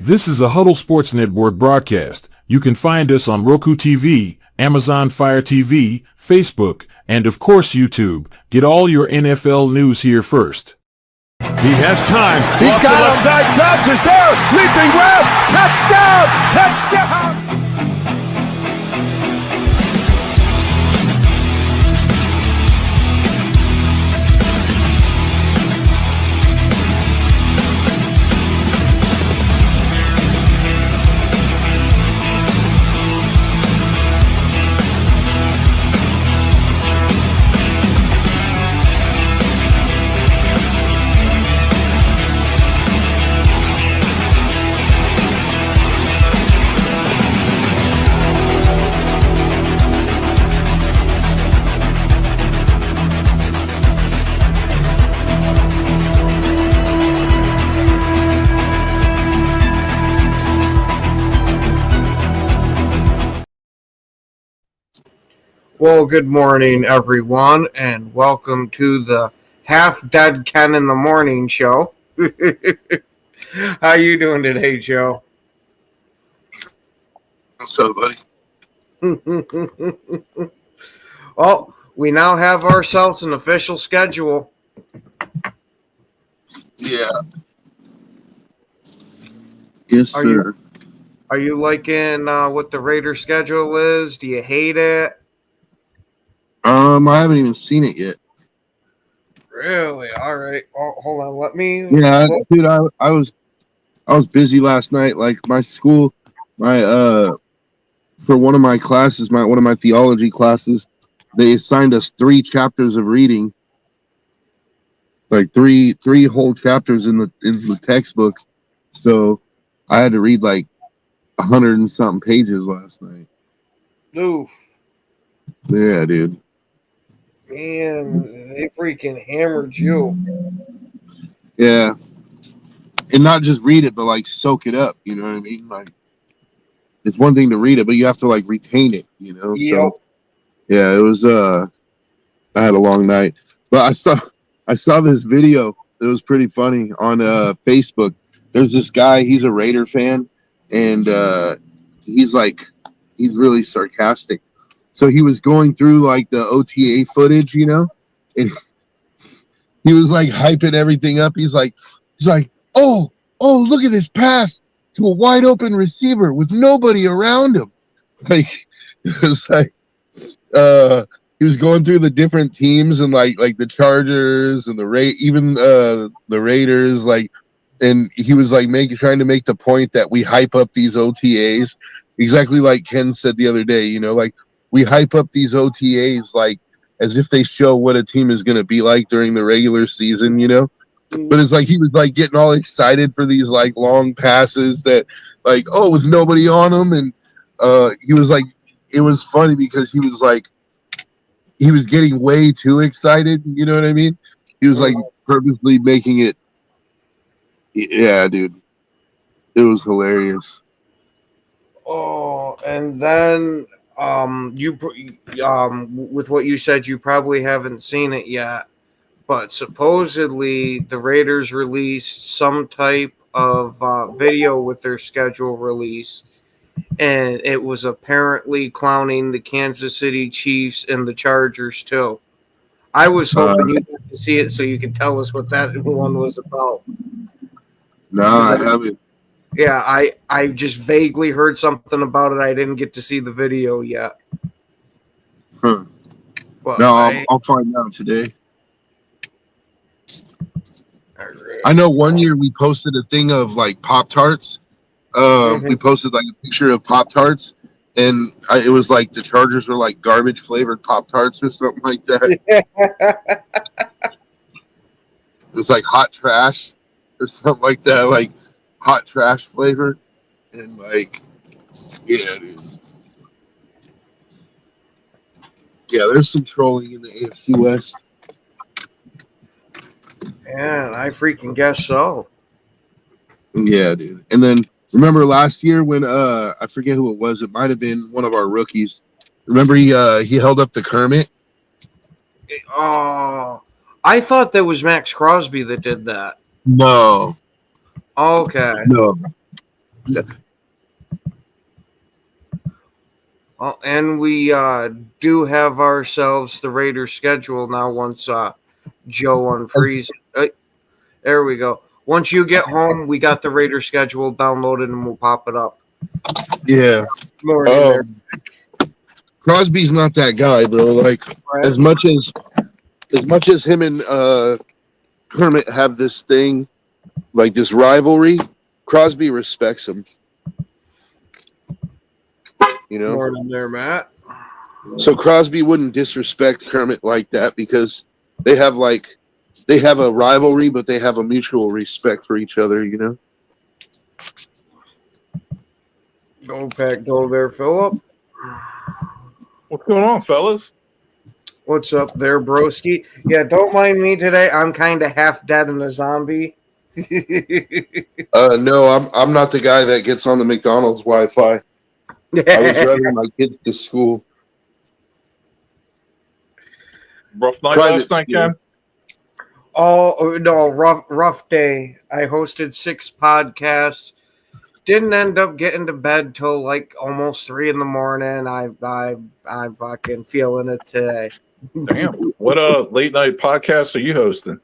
This is a Huddle Sports Network broadcast. You can find us on Roku TV, Amazon Fire TV, Facebook, and of course YouTube. Get all your NFL news here first. He has time. He's got him. Side touch is there. Leaping grab. Touchdown. Touchdown. Well, good morning, everyone, and welcome to the Half Dead Ken in the Morning show. How you doing today, Joe? What's up, buddy? Well, we now have ourselves an official schedule. Yeah. Yes, sir. Are you liking what the Raiders schedule is? Do you hate it? I haven't even seen it yet. Really? All right. Well, hold on. Let me. Yeah, dude. I was busy last night. Like my school, for one of my classes, one of my theology classes, they assigned us 3 chapters of reading. Like three whole chapters in the textbook. So I had to read like 100 and something pages last night. Oof. Yeah, dude. Man, they freaking hammered you. Yeah. And not just read it, but like soak it up. You know what I mean? Like, it's one thing to read it, but you have to like retain it, you know? Yep. So yeah, it was I had a long night. But I saw this video. It was pretty funny on Facebook. There's this guy, he's a Raider fan, and he's really sarcastic. So he was going through like the OTA footage, you know, and he was like hyping everything up. He's like, oh, look at this pass to a wide open receiver with nobody around him. Like, it was like, he was going through the different teams and like the Chargers and the Raiders, like, and he was like trying to make the point that we hype up these OTAs exactly like Ken said the other day, you know, like, we hype up these OTAs like as if they show what a team is going to be like during the regular season, you know? But it's like he was like getting all excited for these like long passes that like, oh, with nobody on them. And he was like, it was funny because he was getting way too excited. You know what I mean? He was like purposely making it. Yeah, dude. It was hilarious. Oh, and then with what you said, you probably haven't seen it yet, but supposedly the Raiders released some type of video with their schedule release, and it was apparently clowning the Kansas City Chiefs and the Chargers too. I was hoping you got to see it so you could tell us what that one was about. No, I haven't. Yeah, I just vaguely heard something about it. I didn't get to see the video yet. Huh. But no, I'll find out today. Right. I know one year we posted a thing of like Pop-Tarts. We posted like a picture of Pop-Tarts, and it was like the Chargers were like garbage flavored Pop-Tarts or something like that. It was like hot trash or something like that, like hot trash flavor. And like, yeah, dude. Yeah, there's some trolling in the AFC West. Yeah, I freaking guess so. Yeah, dude. And then remember last year when I forget who it was. It might have been one of our rookies. Remember he held up the Kermit. Oh, I thought that was Max Crosby that did that. No. Okay. No. And we do have ourselves the Raiders schedule now once Joe unfreezes. There we go. Once you get home, we got the Raiders schedule downloaded and we'll pop it up. Yeah. More in there. Crosby's not that guy, bro. Like Right. as much as him and Kermit have this thing, like this rivalry, Crosby respects him. You know? More in there, Matt. So Crosby wouldn't disrespect Kermit like that because they have a rivalry, but they have a mutual respect for each other, you know? Go Pack, go there, Philip. What's going on, fellas? What's up there, broski? Yeah, don't mind me today. I'm kind of half dead and a zombie. No, I'm not the guy that gets on the McDonald's Wi-Fi. I was driving my kids to school. Rough night Private last night, school. Ken? Oh no, rough day. I hosted 6 podcasts. Didn't end up getting to bed till like almost 3 in the morning. I'm fucking feeling it today. Damn. What late night podcast are you hosting?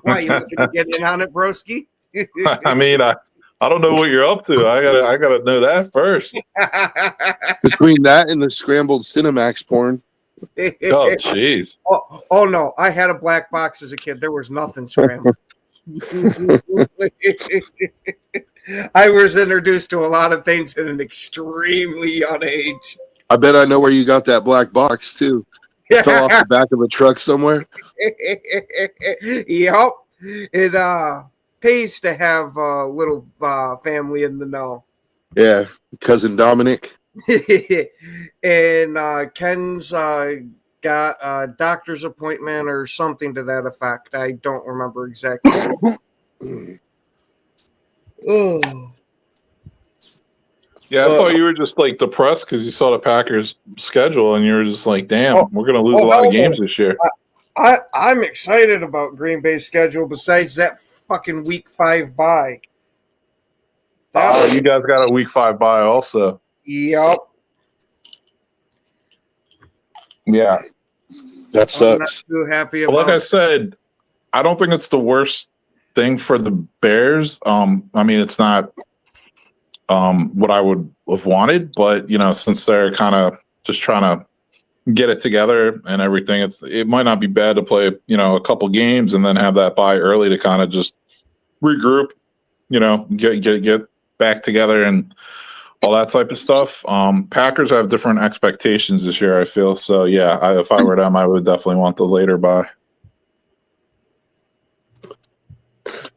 Why you looking to get in on it, broski? I mean, I don't know what you're up to. I gotta know that first. Between that and the scrambled Cinemax porn. Oh, jeez. Oh no, I had a black box as a kid. There was nothing scrambled. I was introduced to a lot of things at an extremely young age. I bet I know where you got that black box too. It fell off the back of a truck somewhere. Yep. It pays to have a little family in the know. Yeah, cousin Dominic. And Ken's got a doctor's appointment or something to that effect. I don't remember exactly. Oh. Yeah, I thought you were just like depressed because you saw the Packers schedule and you were just like, damn, we're gonna lose a lot of games this year. I'm excited about Green Bay's schedule besides that fucking week 5 bye. Oh, you guys got a week 5 bye also. Yep. Yeah. That I'm not sucks. too happy But about like I said, I don't think it's the worst thing for the Bears. I mean, it's not what I would have wanted, but you know, since they're kind of just trying to get it together and everything, it might not be bad to play, you know, a couple games and then have that bye early to kind of just regroup, you know, get back together and all that type of stuff. Packers have different expectations this year, I feel. So yeah, if I were them, I would definitely want the later bye.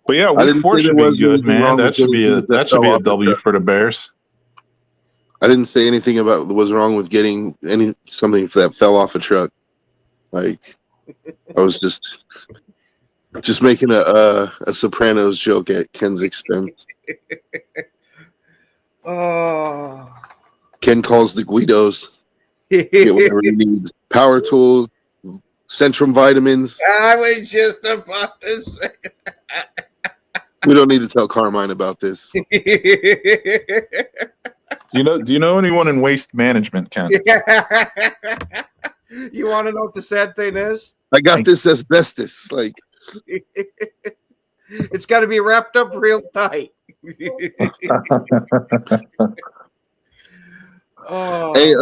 But yeah, week 4 should be good, man. That should be a W for the Bears. I didn't say anything about what was wrong with getting something that fell off a truck. Like I was just making a Sopranos joke at Ken's expense. Oh. Ken calls the Guidos. Get whatever he needs. Power tools, Centrum vitamins. I was just about to say We don't need to tell Carmine about this. Do you know anyone in waste management, Ken? You want to know what the sad thing is? I got this asbestos. Like It's got to be wrapped up real tight. Oh. Hey,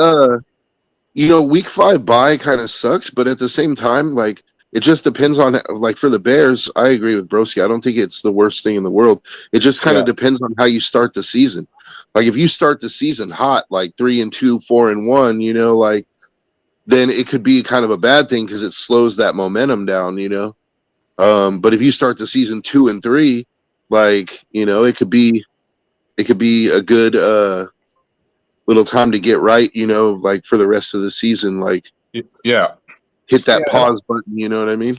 you know, week 5 bye kind of sucks, but at the same time, like, it just depends on, like, for the Bears, I agree with Broski. I don't think it's the worst thing in the world. It just kind of depends on how you start the season. Like, if you start the season hot, like 3-2, 4-1, you know, like, then it could be kind of a bad thing because it slows that momentum down, you know. But if you start the season 2-3, like, you know, it could be a good little time to get right, you know, like for the rest of the season, like Yeah. hit that pause button, you know what I mean?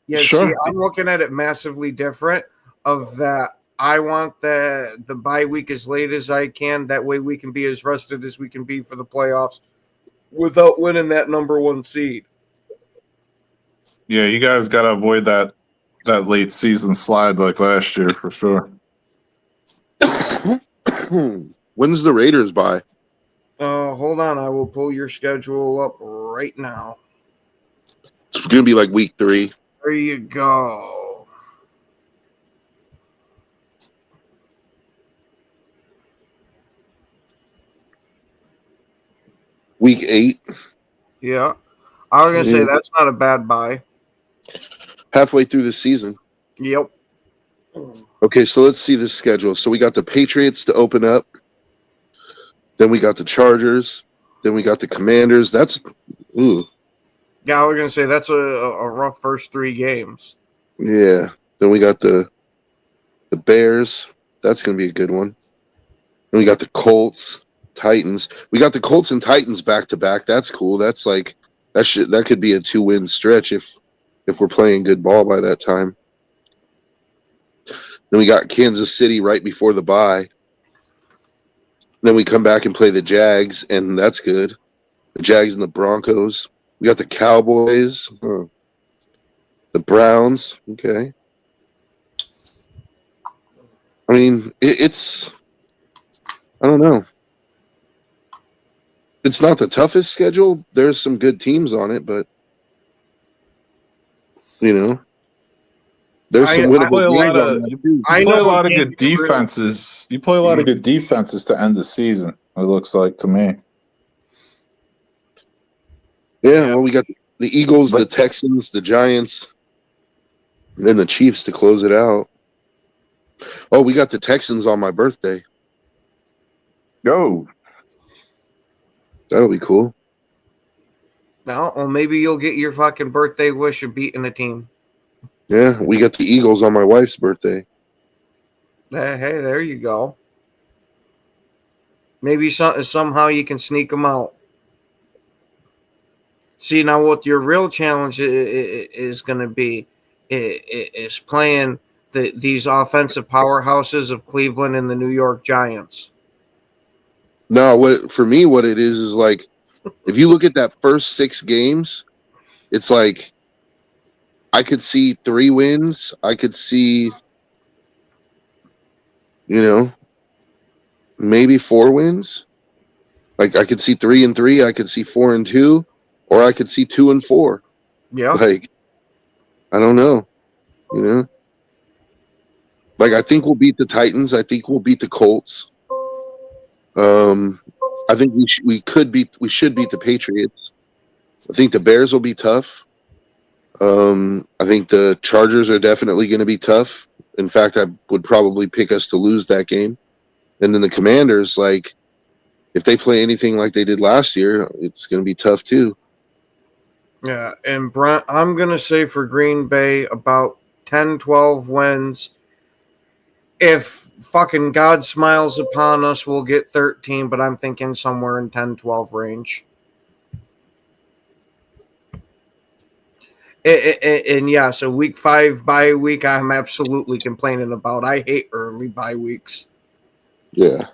Yeah, Sure. see, I'm looking at it massively different of that. I want the bye week as late as I can. That way we can be as rested as we can be for the playoffs without winning that number 1 seed. Yeah, you guys got to avoid that late season slide like last year for sure. When's the Raiders bye? Hold on, I will pull your schedule up right now. It's going to be like week 3. There you go. Week 8. Yeah. I was going to say that's not a bad buy. Halfway through the season. Yep. Okay, so let's see the schedule. So we got the Patriots to open up. Then we got the Chargers. Then we got the Commanders. That's ooh. Yeah, I was going to say that's a rough first 3 games. Yeah. Then we got the Bears. That's going to be a good one. Then we got the Colts, Titans. We got the Colts and Titans back to back. That's cool. That's like that could be a 2-win stretch if we're playing good ball by that time. Then we got Kansas City right before the bye. Then we come back and play the Jags, and that's good. The Jags and the Broncos. We got the Cowboys. The Browns. Okay. I mean, it's I don't know. It's not the toughest schedule. There's some good teams on it, but there's some winnable games. You play a lot of good defenses. You play a lot of good defenses to end the season. It looks like to me. Yeah, well, we got the Eagles, the Texans, the Giants, and then the Chiefs to close it out. Oh, we got the Texans on my birthday. Go. That'll be cool. No, well, maybe you'll get your fucking birthday wish of beating a team. Yeah, we got the Eagles on my wife's birthday. Hey, there you go. Maybe somehow you can sneak them out. See, now what your real challenge is going to be is playing these offensive powerhouses of Cleveland and the New York Giants. No, what it is like, if you look at that first 6 games, it's like I could see 3 wins. I could see, maybe 4 wins. Like I could see 3-3. I could see 4-2, or I could see 2-4. Yeah. Like, I don't know. Like I think we'll beat the Titans. I think we'll beat the Colts. I think we should beat the Patriots. I think the Bears will be tough. I think the Chargers are definitely going to be tough. In fact, I would probably pick us to lose that game. And then the Commanders, like, if they play anything like they did last year, it's going to be tough too. Yeah, and Brent, I'm going to say for Green Bay about 10, 12 wins. If fucking God smiles upon us, we'll get 13, but I'm thinking somewhere in 10, 12 range. And yeah, so week 5 bye week, I'm absolutely complaining about. I hate early bye weeks. Yeah.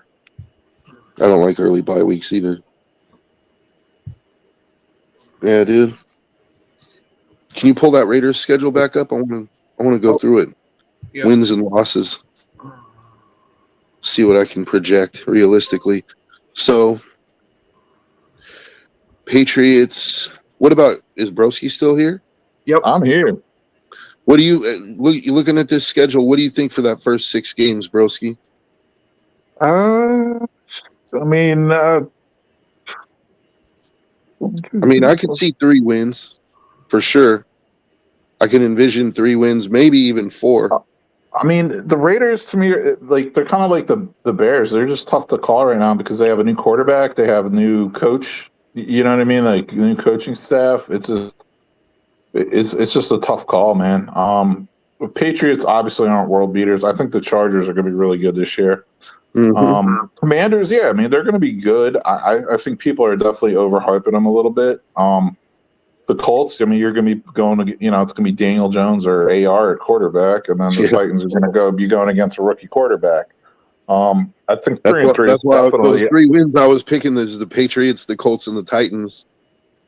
I don't like early bye weeks either. Yeah, dude. Can you pull that Raiders schedule back up? I want to go through it. Yeah. Wins and losses. See what I can project realistically. So, Patriots. What about, is Broski still here? Yep, I'm here. What do you looking at this schedule? What do you think for that first 6 games, Broski? I could see 3 wins for sure. I can envision 3 wins, maybe even 4. I mean, the Raiders, to me, like, they're kind of like the Bears. They're just tough to call right now because they have a new quarterback, they have a new coach. You know what I mean? Like, new coaching staff. It's just a tough call, man. The Patriots obviously aren't world beaters. I think the Chargers are going to be really good this year. Mm-hmm. Commanders, yeah, I mean, they're going to be good. I think people are definitely overhyping them a little bit. The Colts, I mean, you're going to be going to, it's going to be Daniel Jones or AR at quarterback, and then the Titans are going to be going against a rookie quarterback. I think 3-3 is definitely. Those 3 wins I was picking is the Patriots, the Colts, and the Titans,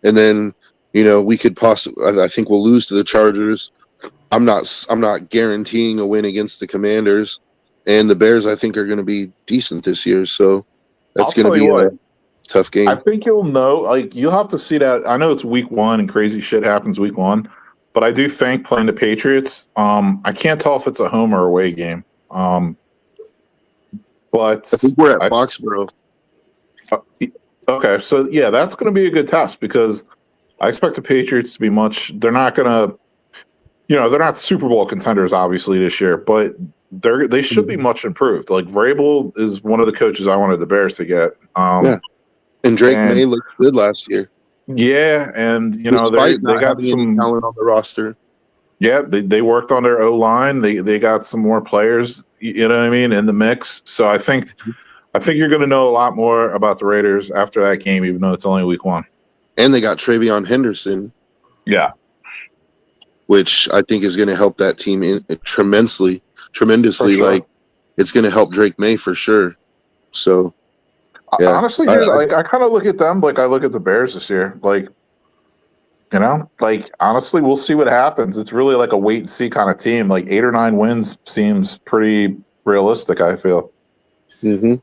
and then we could possibly. I think we'll lose to the Chargers. I'm not guaranteeing a win against the Commanders, and the Bears, I think, are going to be decent this year. So that's I'll going to tell be you what. a tough game. I think you'll know. Like you'll have to see that. I know it's week 1 and crazy shit happens week 1, but I do think playing the Patriots. I can't tell if it's a home or away game. But I think we're at Foxborough. Okay, so yeah, that's going to be a good test because I expect the Patriots to be much. They're not going to, they're not Super Bowl contenders obviously this year, but they should be much improved. Like Vrabel is one of the coaches I wanted the Bears to get. Yeah. And Drake May looked good last year. Yeah, and they got some talent on the roster. Yeah, they worked on their O-line. They got some more players, you know what I mean, in the mix. So I think you're going to know a lot more about the Raiders after that game, even though it's only week 1. And they got Travion Henderson. Yeah. Which I think is going to help that team tremendously. Sure. Like, it's going to help Drake May for sure. So, yeah. Honestly, dude, I kind of look at them like I look at the Bears this year. Like, honestly, we'll see what happens. It's really like a wait and see kind of team. Like 8 or 9 wins seems pretty realistic, I feel. Mm-hmm.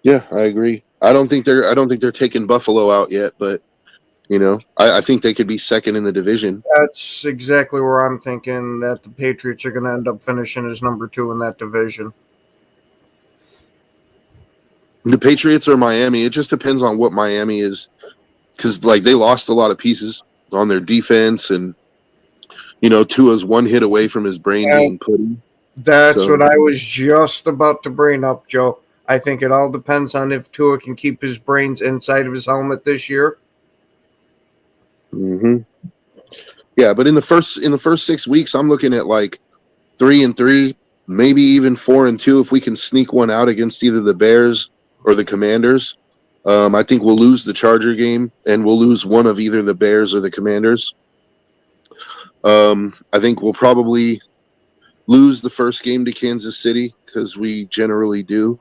Yeah, I agree. I don't think they're taking Buffalo out yet, but I think they could be second in the division. That's exactly where I'm thinking that the Patriots are going to end up finishing as number 2 in that division. The Patriots or Miami, it just depends on what Miami is, because they lost a lot of pieces on their defense, and Tua's one hit away from his brain being put in. That's what I was just about to bring up, Joe. I think it all depends on if Tua can keep his brains inside of his helmet this year. Mm-hmm. Yeah, but in the first 6 weeks, I'm looking at 3-3, maybe even 4-2 if we can sneak one out against either the Bears or the Commanders. I think we'll lose the Charger game, and we'll lose one of either the Bears or the Commanders. I think we'll probably lose the first game to Kansas City because we generally do.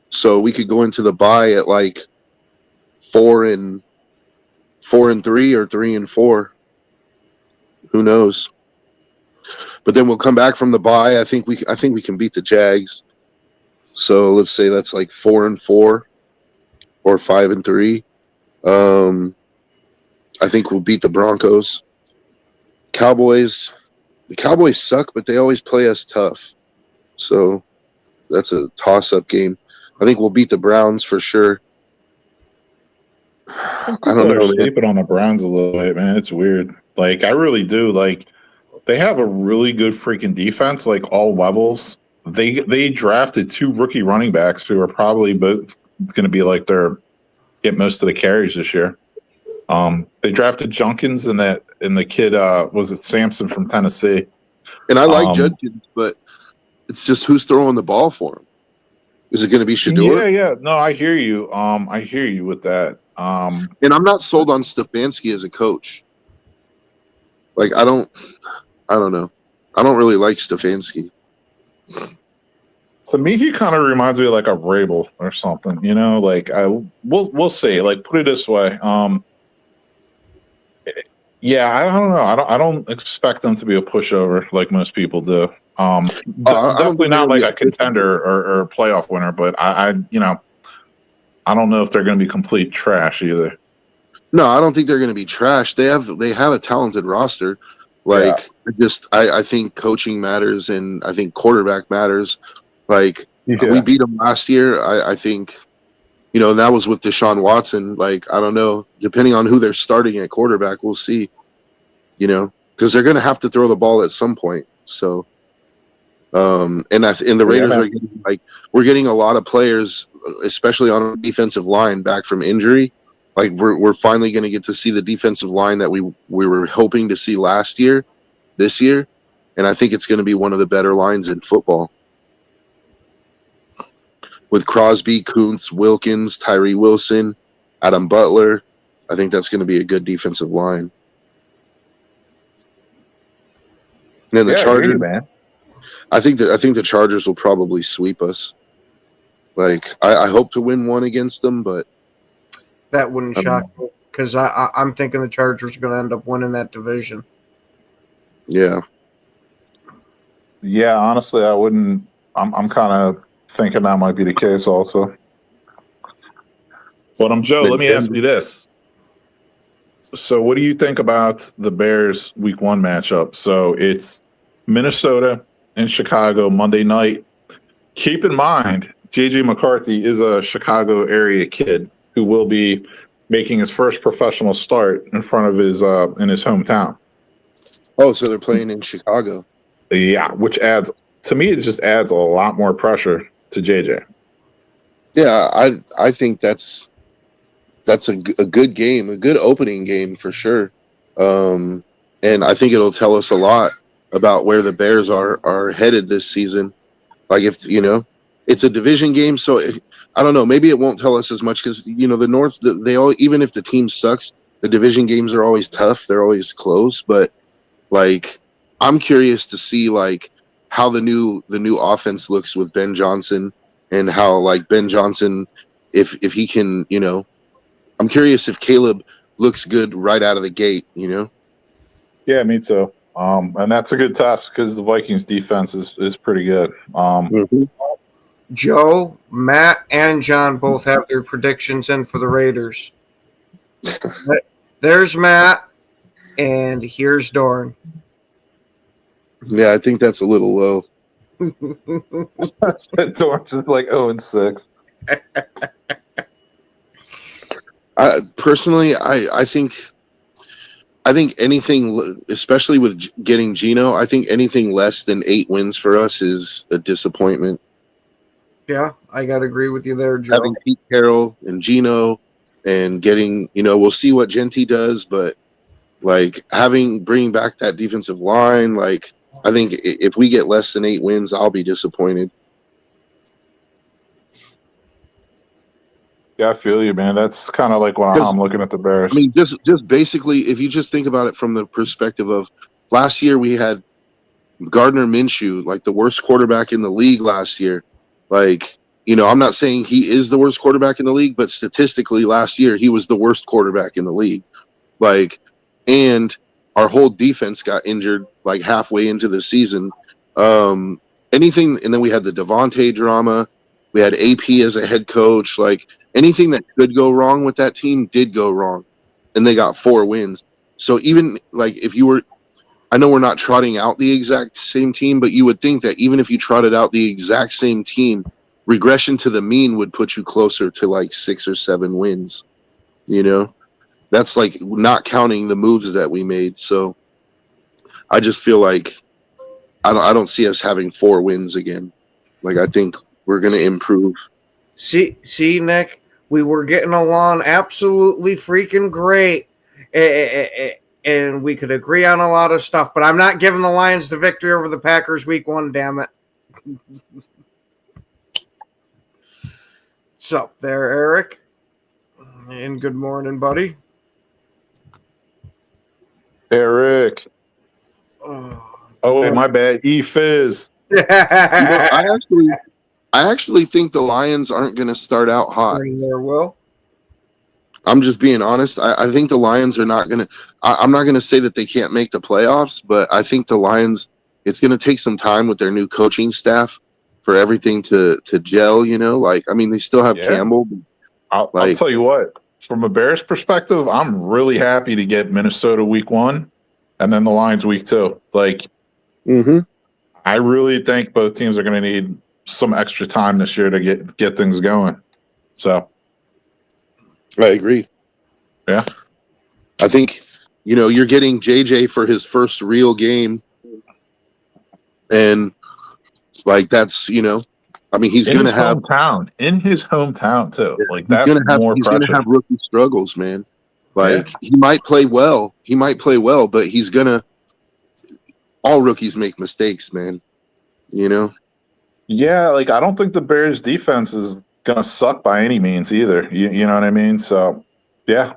So we could go into the bye at 4-3 or 3-4. Who knows? But then we'll come back from the bye. I think we can beat the Jags. So let's say that's 4-4 or 5-3. I think we'll beat the Broncos. Cowboys. The Cowboys suck, but they always play us tough. So that's a toss-up game. I think we'll beat the Browns for sure. I don't know. Sleeping on the Browns a little bit, man. It's weird. I really do. They have a really good freaking defense, all levels. They drafted 2 rookie running backs who are probably both going to be get most of the carries this year. They drafted Junkins and the kid was it Sampson from Tennessee. And I like Judkins, but it's just who's throwing the ball for him. Is it going to be Shedeur? Yeah. No, I hear you. I hear you with that. And I'm not sold on Stefanski as a coach. I don't know. I don't really like Stefanski. To me, he kind of reminds me of a Vrabel or something. We'll see. Put it this way. Yeah, I don't know. I don't expect them to be a pushover like most people do. Definitely not a contender or a playoff winner, but I don't know if they're going to be complete trash either. No, I don't think they're going to be trash. They have a talented roster. I think coaching matters, and I think quarterback matters. We beat them last year. I think, and that was with Deshaun Watson. I don't know. Depending on who they're starting at quarterback, we'll see. Because they're going to have to throw the ball at some point. So, and the Raiders are getting, we're getting a lot of players, especially on the defensive line, back from injury. We're finally going to get to see the defensive line that we were hoping to see this year, and I think it's going to be one of the better lines in football. With Crosby, Kuntz, Wilkins, Tyree Wilson, Adam Butler, I think that's going to be a good defensive line. And then the Chargers, man. I think the Chargers will probably sweep us. I hope to win one against them, but that wouldn't shock me because I'm thinking the Chargers are going to end up winning that division. Yeah. Yeah, honestly, I wouldn't. I'm kind of thinking that might be the case also. But Joe. Let me ask you this. So, what do you think about the Bears Week 1 matchup? So it's Minnesota and Chicago Monday night. Keep in mind, JJ McCarthy is a Chicago area kid who will be making his first professional start in front of his in his hometown. Oh, so they're playing in Chicago. Yeah, which adds to me, it just adds a lot more pressure to JJ. Yeah, I think that's a good game, a good opening game for sure. And I think it'll tell us a lot about where the Bears are headed this season. Like if it's a division game, so I don't know. Maybe it won't tell us as much because the North, they all, even if the team sucks, the division games are always tough. They're always close. But like, I'm curious to see like how the new offense looks with Ben Johnson and how like Ben Johnson, if he can, I'm curious if Caleb looks good right out of the gate. Yeah, me too. And that's a good test because the Vikings defense is pretty good. Joe, Matt, and John both have their predictions in for the Raiders. There's Matt, and here's Dorn. Yeah, I think that's a little low. Dorn's is like 0-6. Personally, I think anything, especially with getting Geno, I think anything less than 8 wins for us is a disappointment. Yeah, I got to agree with you there, Joe. Having Pete Carroll and Geno and getting, we'll see what Genty does, but like bringing back that defensive line, like I think if we get less than 8 wins, I'll be disappointed. Yeah, I feel you, man. That's kind of like when I'm looking at the Bears. I mean, just basically, if you just think about it from the perspective of last year, we had Gardner Minshew, like the worst quarterback in the league last year. Like, I'm not saying he is the worst quarterback in the league, but statistically last year, he was the worst quarterback in the league. Like, and our whole defense got injured like halfway into the season. And then we had the Devontae drama. We had AP as a head coach. Like, anything that could go wrong with that team did go wrong, and they got 4 wins. So even like I know we're not trotting out the exact same team, but you would think that even if you trotted out the exact same team, regression to the mean would put you closer to like 6 or 7 wins. That's like not counting the moves that we made. So I just feel like I don't see us having 4 wins again. Like, I think we're going to improve. See, Nick, we were getting along absolutely freaking great, and we could agree on a lot of stuff, but I'm not giving the Lions the victory over the Packers Week 1, damn it. So, there, Eric, and good morning, buddy. Eric. Oh, my bad. E-Fizz. I actually think the Lions aren't going to start out hot. There, Will. I'm just being honest. I think the Lions are not going to – I'm not going to say that they can't make the playoffs, but I think the Lions – it's going to take some time with their new coaching staff for everything to gel, Like, I mean, they still have Campbell. I'll tell you what. From a Bears perspective, I'm really happy to get Minnesota Week 1 and then the Lions Week 2. Like, I really think both teams are going to need some extra time this year to get things going. So I agree. Yeah. I think, you're getting JJ for his first real game. And like, that's, I mean, he's going to have in his hometown too. Yeah, like that's he's going to have rookie struggles, man. Like he might play well, but he's going to, all rookies make mistakes, man. Yeah, like I don't think the Bears defense is gonna suck by any means either. You know what I mean? So yeah.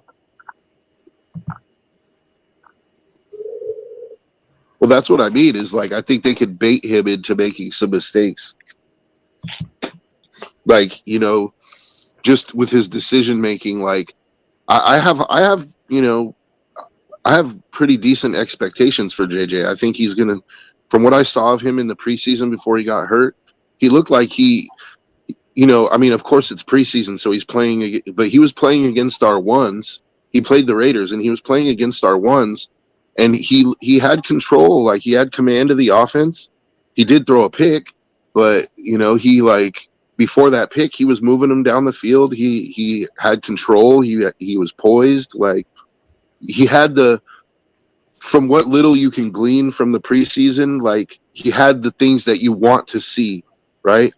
Well, that's what I mean, is like I think they could bait him into making some mistakes. Like, just with his decision making, like I have pretty decent expectations for JJ. I think he's gonna from what I saw of him in the preseason before he got hurt, he looked like he, I mean, of course it's preseason, so he's playing, but he was playing against our ones. He played the Raiders, and he was playing against our ones, and he had control, like he had command of the offense. He did throw a pick, but he like before that pick, he was moving them down the field. He had control. He was poised. Like he had from what little you can glean from the preseason, like he had the things that you want to see, right?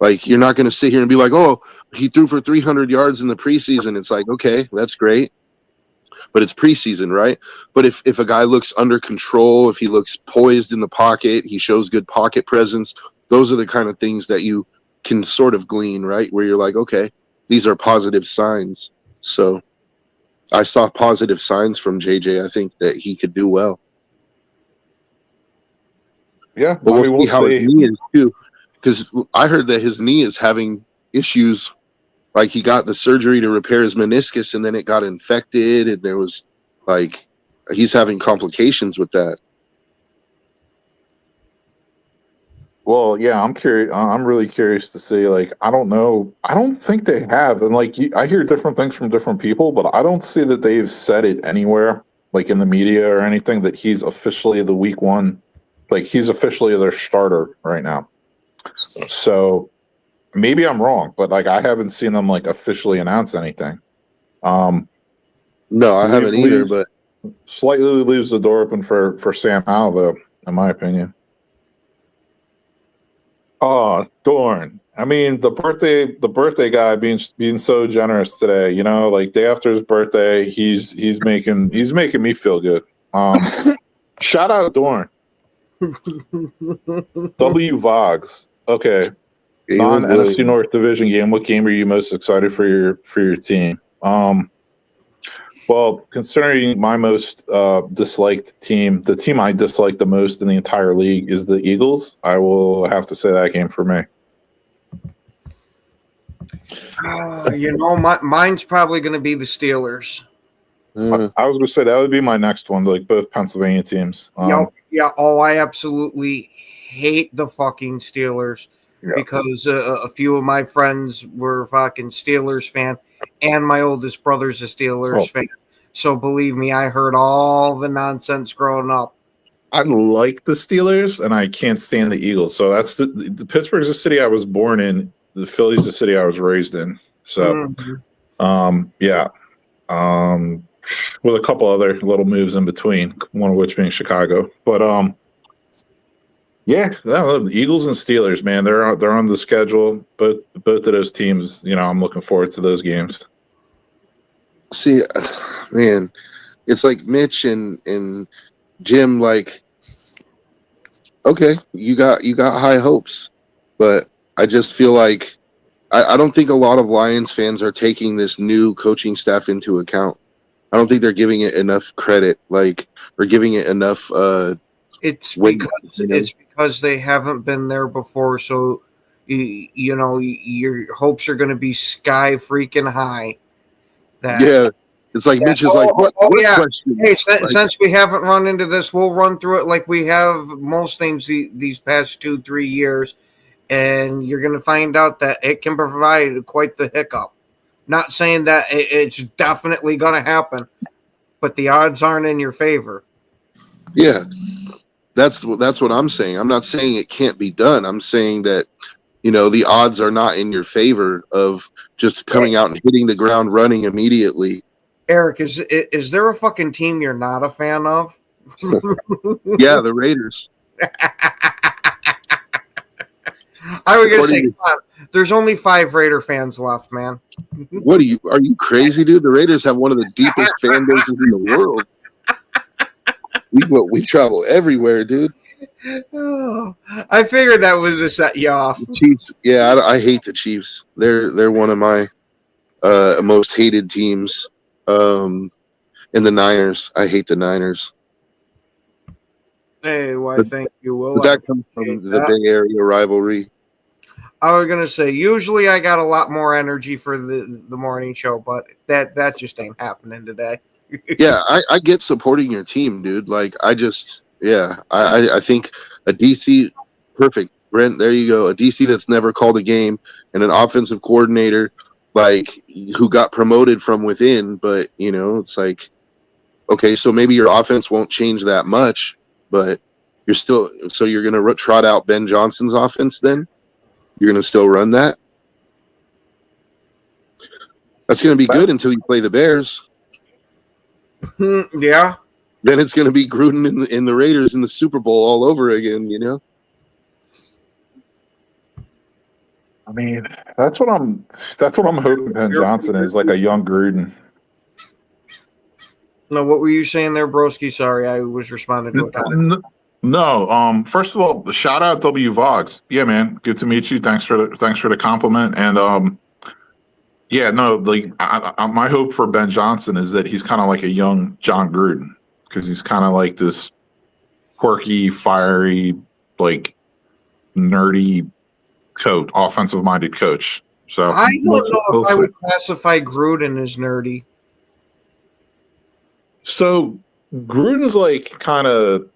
Like you're not going to sit here and be like, oh, he threw for 300 yards in the preseason. It's like, okay, that's great, but it's preseason, right? But if a guy looks under control, if he looks poised in the pocket, he shows good pocket presence, those are the kind of things that you can sort of glean, right? Where you're like, okay, these are positive signs. So I saw positive signs from JJ. I think that he could do well. Yeah, But we'll we'll see how his see. knee is too, because I heard that his knee is having issues. Like he got the surgery to repair his meniscus, and then it got infected, and there was like he's having complications with that. Well, yeah, I'm curious. I'm really curious to see. Like, I don't know. I don't think they have. And like, I hear different things from different people, but I don't see that they've said it anywhere, like in the media or anything, that he's officially the week one. Like, he's officially their starter right now. So maybe I'm wrong, but like, I haven't seen them like officially announce anything. No, I haven't either. But Slightly leaves the door open for Sam Howell, though, in my opinion. Oh, Dorn. I mean, the birthday guy being so generous today, like day after his birthday, he's making me feel good. Shout out Dorn. W Vogs. Okay. Non-NFC North Division game. What game are you most excited for your team? Well, considering my most disliked team, the team I dislike the most in the entire league is the Eagles. I will have to say that game for me. Mine's probably going to be the Steelers. I was going to say that would be my next one, like both Pennsylvania teams. Yeah. Oh, I absolutely hate the fucking Steelers because a few of my friends were fucking Steelers fan, and my oldest brother's a Steelers fan. So believe me, I heard all the nonsense growing up. I like the Steelers, and I can't stand the Eagles. So that's the Pittsburgh's the city I was born in. The Philly's the city I was raised in. So, yeah. With a couple other little moves in between, one of which being Chicago. But yeah, the Eagles and Steelers, man, they're on the schedule. Both of those teams, I'm looking forward to those games. See, man, it's like Mitch and Jim. Like, okay, you got high hopes, but I just feel like I don't think a lot of Lions fans are taking this new coaching staff into account. I don't think they're giving it enough credit, like, or giving it enough. It's because they haven't been there before, so your hopes are going to be sky freaking high. Yeah, it's like Mitch is like, what yeah. questions? Hey, since we haven't run into this, we'll run through it like we have most things these past 2-3 years, and you're going to find out that it can provide quite the hiccup. Not saying that it's definitely going to happen, but the odds aren't in your favor. Yeah, that's what I'm saying. I'm not saying it can't be done. I'm saying that, the odds are not in your favor of just coming out and hitting the ground running immediately. Eric, is there a fucking team you're not a fan of? Yeah, the Raiders. I was gonna say, there's only 5 Raider fans left, man. What are you crazy, dude? The Raiders have one of the deepest fan bases in the world. We travel everywhere, dude. Oh, I figured that was to set you off. Chiefs, yeah, I hate the Chiefs. They're one of my most hated teams. And the Niners, I hate the Niners. Hey, well, I think you will. But that comes from the Bay Area rivalry. I was gonna say, usually I got a lot more energy for the morning show, but that just ain't happening today. Yeah, I get supporting your team, dude. Like, I think a DC, perfect, Brent. There you go. A DC that's never called a game, and an offensive coordinator like who got promoted from within. But it's like, okay, so maybe your offense won't change that much, but you're going to trot out Ben Johnson's offense. Then you're going to still run that. That's going to be good until you play the Bears. Yeah. Then it's going to be Gruden in the Raiders in the Super Bowl all over again. I mean, that's what I'm hoping Ben Johnson is, like a young Gruden. No, what were you saying there, Broski? Sorry, I was responding to a comment. No, first of all, shout out W Vogs. Yeah, man, good to meet you. Thanks for the compliment. And yeah, no, like my hope for Ben Johnson is that he's kind of like a young John Gruden, because he's kind of like this quirky, fiery, like nerdy coach, offensive-minded coach. So I don't know if I would classify Gruden as nerdy. So Gruden's like kind of,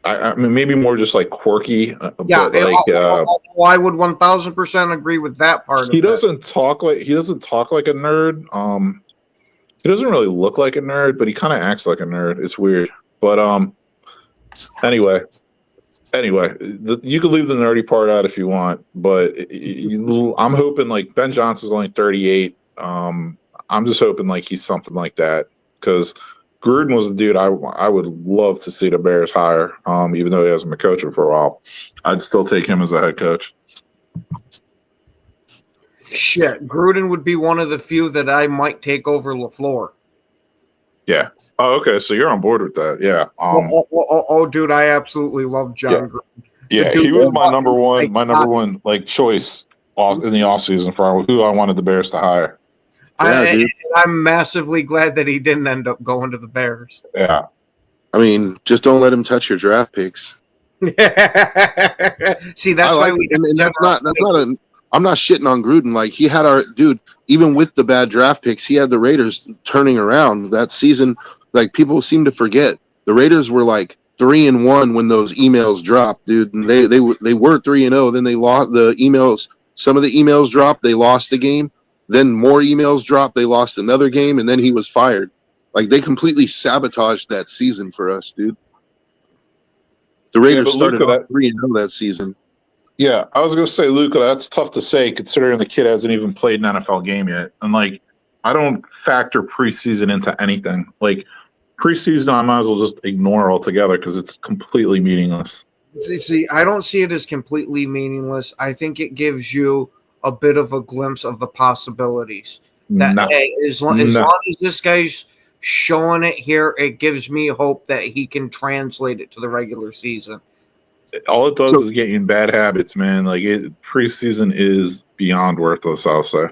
I mean, maybe more just like quirky. Yeah, but like, I would 1,000% agree with that part. He doesn't talk like a nerd. He doesn't really look like a nerd, but he kind of acts like a nerd. It's weird. But anyway, you can leave the nerdy part out if you want. But I'm hoping like Ben Johnson's only 38. I'm just hoping like he's something like that, because Gruden was the dude I would love to see the Bears hire, even though he hasn't been coaching for a while. I'd still take him as a head coach. Shit, Gruden would be one of the few that I might take over LaFleur. Yeah. Oh, okay. So you're on board with that. Yeah. Dude, I absolutely love John Gruden. Yeah, he was my number one like choice in the offseason for who I wanted the Bears to hire. I'm massively glad that he didn't end up going to the Bears. Yeah. I mean, just don't let him touch your draft picks. See, that's why we. And that's not. I'm not shitting on Gruden. Like, he had our dude. Even with the bad draft picks, he had the Raiders turning around that season. Like, people seem to forget, the Raiders were like 3-1 when those emails dropped, dude. And they were 3-0. Then they lost the emails. Some of the emails dropped. They lost the game. Then more emails dropped. They lost another game, and then he was fired. Like, they completely sabotaged that season for us, dude. The Raiders started off 3-0 that season. Yeah, I was going to say, Luka, that's tough to say considering the kid hasn't even played an NFL game yet. And, like, I don't factor preseason into anything. Like, preseason, I might as well just ignore altogether because it's completely meaningless. See, I don't see it as completely meaningless. I think it gives you a bit of a glimpse of the possibilities. As long as this guy's showing it here, it gives me hope that he can translate it to the regular season. All it does is get you in bad habits, man. Like, preseason is beyond worthless, I'll say.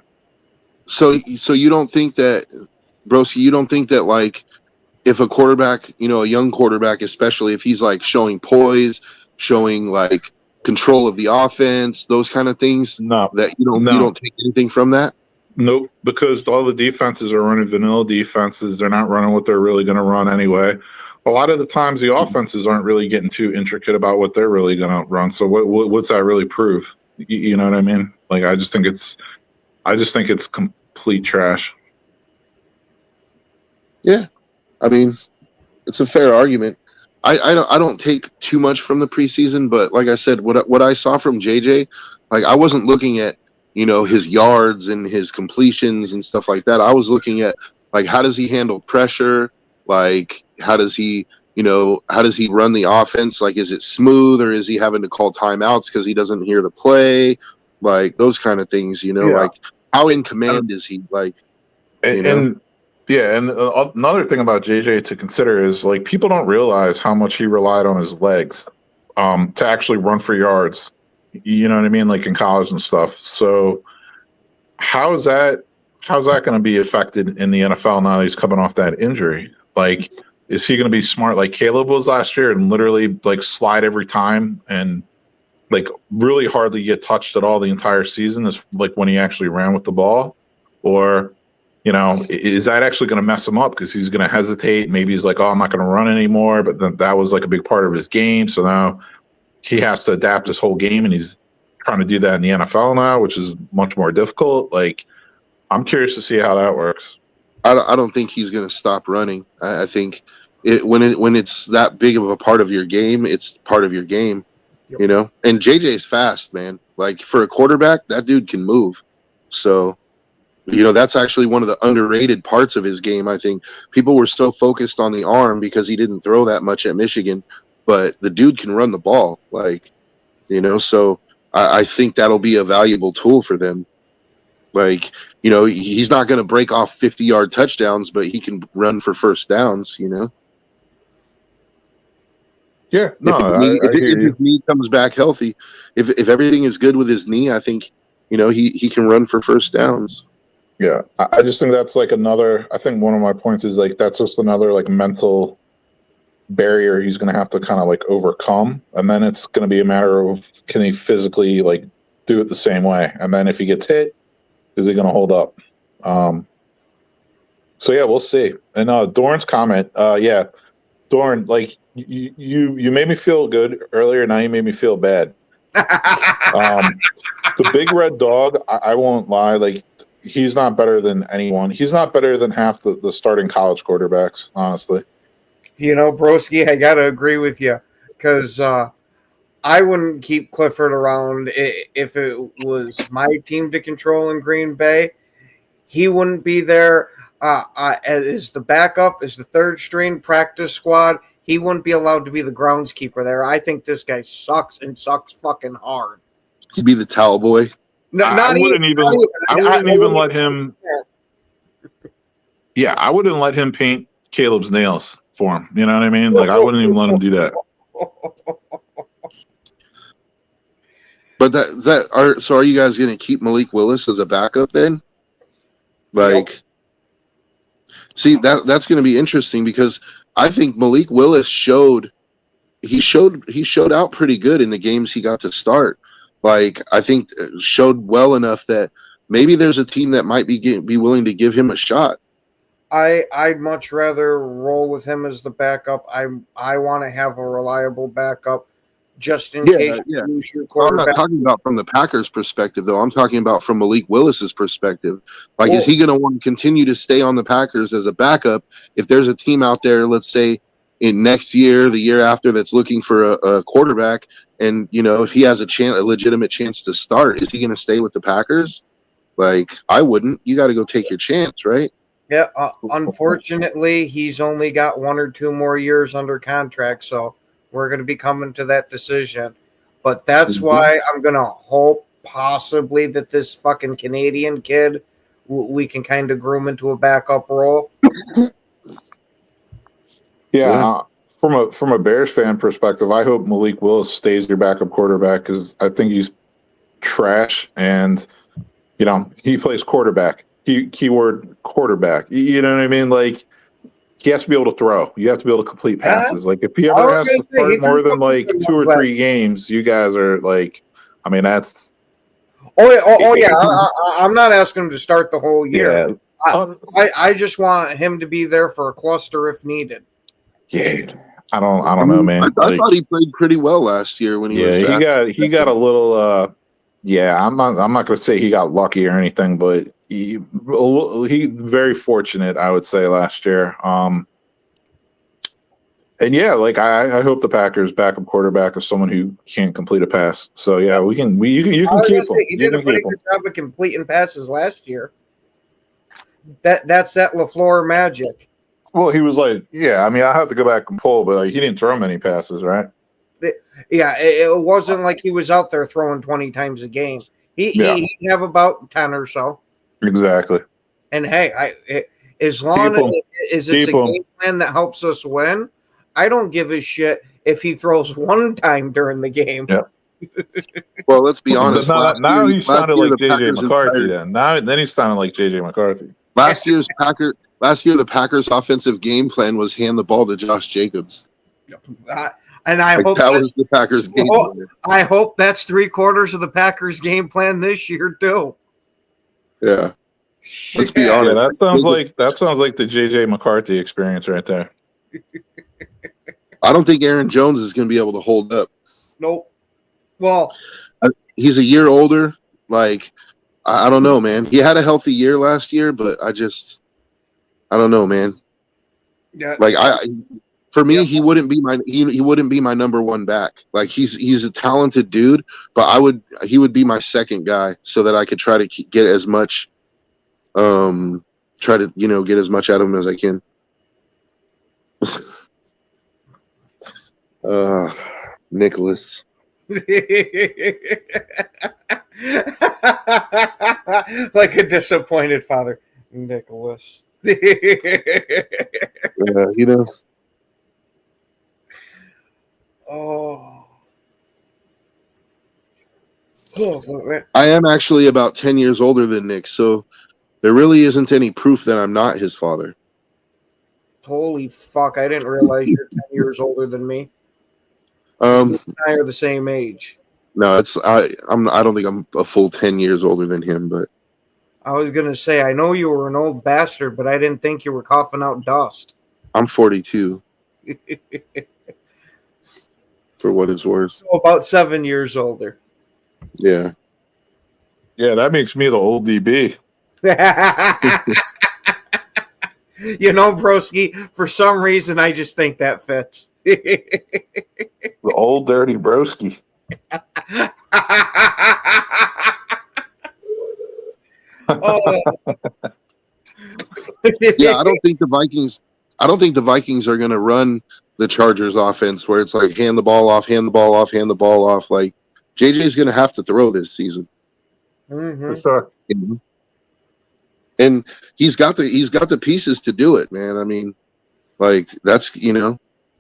So you don't think that, Broski, you don't think that, like, if a quarterback, a young quarterback, especially if he's like showing poise, showing like control of the offense, those kind of things, you don't take anything from that? Nope, because all the defenses are running vanilla defenses. They're not running what they're really going to run anyway. A lot of the times the offenses aren't really getting too intricate about what they're really going to run. So what's that really prove? You know what I mean? Like, I just think it's complete trash. Yeah. I mean, it's a fair argument. I don't take too much from the preseason, but like I said, what I saw from JJ, like, I wasn't looking at, his yards and his completions and stuff like that. I was looking at, like, how does he handle pressure? Like, how does he run the offense? Like, is it smooth, or is he having to call timeouts because he doesn't hear the play? Like, those kind of things, like, how in command is he? Like, and another thing about JJ to consider is, like, people don't realize how much he relied on his legs to actually run for yards. You know what I mean? Like, in college and stuff. So how's that going to be affected in the NFL now that he's coming off that injury? Like, is he going to be smart like Caleb was last year and literally, like, slide every time and, like, really hardly get touched at all the entire season, is like when he actually ran with the ball? Or, is that actually going to mess him up because he's going to hesitate? Maybe he's like, oh, I'm not going to run anymore. But then that was like a big part of his game. So now he has to adapt his whole game, and he's trying to do that in the NFL now, which is much more difficult. Like, I'm curious to see how that works. I don't think he's going to stop running. I think when it's that big of a part of your game, it's part of your game, you know. And JJ's fast, man. Like, for a quarterback, that dude can move. So, you know, that's actually one of the underrated parts of his game. I think people were so focused on the arm because he didn't throw that much at Michigan, but the dude can run the ball, like, you know. So I think that'll be a valuable tool for them. Like, you know, he's not going to break off 50-yard touchdowns, but he can run for first downs, you know. Yeah, no, if his knee comes back healthy, if everything is good with his knee, I think, you know, he can run for first downs. Yeah, I just think that's like another. I think one of my points is like that's just another like mental barrier he's going to have to kind of like overcome, and then it's going to be a matter of can he physically like do it the same way, and then if he gets hit, is he going to hold up? So yeah, we'll see. And Dorn's comment, yeah, Dorn, like you made me feel good earlier. Now you made me feel bad. The big red dog, I won't lie, like he's not better than anyone. He's not better than half the starting college quarterbacks, honestly. You know, Broski, I gotta agree with you because I wouldn't keep Clifford around if it was my team to control in Green Bay. He wouldn't be there as the backup, as the third string practice squad. He wouldn't be allowed to be the groundskeeper there. I think this guy sucks and sucks fucking hard. He'd be the towel boy. No, I wouldn't even let him. Yeah, I wouldn't let him paint Caleb's nails for him. You know what I mean? Like, I wouldn't even let him do that. But so are you guys going to keep Malik Willis as a backup then? Like, see, that's going to be interesting because I think Malik Willis showed out pretty good in the games he got to start. Like, I think showed well enough that maybe there's a team that might be willing to give him a shot. I'd much rather roll with him as the backup. I want to have a reliable backup just in case you lose your quarterback. I'm not talking about from the Packers' perspective, though. I'm talking about from Malik Willis's perspective. Like, is he going to want to continue to stay on the Packers as a backup if there's a team out there, let's say, in next year, the year after, that's looking for a quarterback, and, you know, if he has a legitimate chance to start, is he going to stay with the Packers? Like, I wouldn't. You got to go take your chance, right? Yeah, unfortunately, he's only got 1 or 2 more years under contract, so we're going to be coming to that decision. But that's why I'm going to hope possibly that this fucking Canadian kid, we can kind of groom into a backup role. Yeah, from a Bears fan perspective, I hope Malik Willis stays your backup quarterback because I think he's trash, and you know he plays quarterback. Keyword quarterback. You know what I mean? Like, he has to be able to throw. You have to be able to complete passes. Like, if he ever has to start more than like 2 or 3 games, you guys are like, I mean, that's. Oh yeah. I'm not asking him to start the whole year. Yeah. I just want him to be there for a cluster if needed. Yeah, I don't know, man. I thought he played pretty well last year when he was drafted. he got a little. Yeah, I'm not going to say he got lucky or anything, but he very fortunate, I would say, last year. And yeah, like I hope the Packers' backup quarterback is someone who can't complete a pass. So yeah, you can keep him. He did a pretty good job of completing passes last year. That's that LaFleur magic. Well, he was like, yeah. I mean, I have to go back and pull, but like, he didn't throw many passes, right? Yeah, it wasn't like he was out there throwing 20 times a game. He'd have about 10 or so. Exactly. And hey, as long as it's a game plan that helps us win, I don't give a shit if he throws 1 time during the game. Yeah. Well, let's be honest. Now he sounded like JJ McCarthy. Then he sounded like JJ McCarthy. Last year, the Packers' offensive game plan was hand the ball to Josh Jacobs. And I hope that was the Packers' game plan. I hope that's 3/4 of the Packers' game plan this year too. Yeah. Let's be honest. Yeah, that sounds like the JJ McCarthy experience right there. I don't think Aaron Jones is going to be able to hold up. Nope. Well, He's a year older. Like, I don't know, man. He had a healthy year last year, but I don't know, man. yeah, Like, for me, Yeah. he wouldn't be my number one back. Like, he's a talented dude, but he would be my second guy so that I could try to get as much, get as much out of him as I can. Nicholas. like a disappointed father, Nicholas. Oh. I am actually about 10 years older than Nick, so there really isn't any proof that I'm not his father. Holy fuck, I didn't realize you're 10 years older than me. Um, You and I are the same age. no, I don't think I'm a full 10 years older than him, but I was going to say, I know you were an old bastard, but I didn't think you were coughing out dust. I'm 42 for what it's worth. So about 7 years older. Yeah. Yeah, that makes me the old DB. You know, broski, for some reason, I just think that fits. The old dirty broski. Oh. Yeah, I don't think the Vikings are going to run the Chargers offense where it's like hand the ball off, hand the ball off, hand the ball off. Like JJ's going to have to throw this season. Mhm. Sure. And he's got the pieces to do it, man. I mean, like that's,